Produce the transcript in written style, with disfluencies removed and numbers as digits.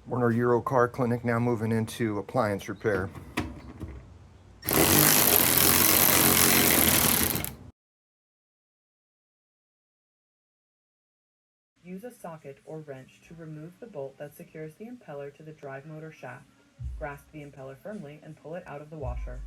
We're in our Euro car clinic now, moving into appliance repair. Use a socket or wrench to remove the bolt that secures the impeller to the drive motor shaft. Grasp the impeller firmly and pull it out of the washer.